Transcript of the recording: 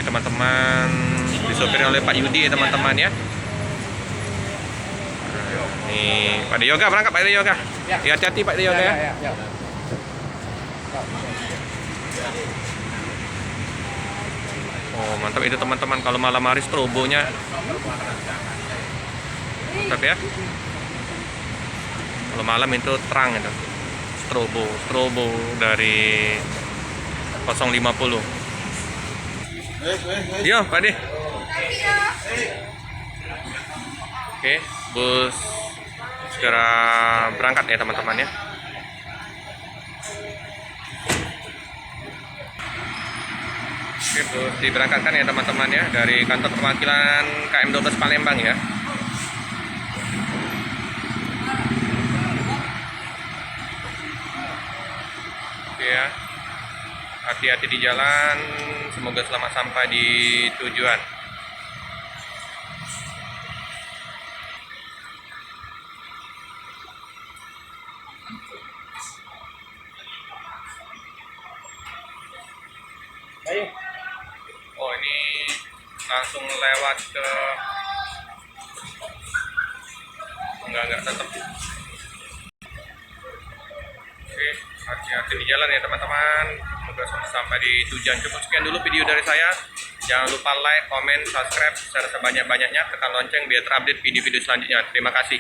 Oke teman-teman, disopir oleh Pak Yudi ya teman-teman ya. Nih Pak Yoga berangkat Pak Yoga. Ya. Hati-hati Pak Yoga ya. Oh mantap itu teman-teman, kalau malam hari strobonya mantap ya. Kalau malam itu terang itu. Strobo dari 050. Yo Pak De. Oke, bus segera berangkat ya teman-teman ya. Oke, bus diberangkatkan ya teman-teman ya dari kantor perwakilan KM12 Palembang ya. Oke ya, hati-hati di jalan, semoga selamat sampai di tujuan. Oh ini langsung lewat ke enggak tetap. Oke, hati-hati di jalan ya teman-teman, semoga sampai di tujuan. Cukup sekian dulu video dari saya. Jangan lupa like, komen, subscribe, share sebanyak-banyaknya, tekan lonceng biar terupdate video-video selanjutnya. Terima kasih.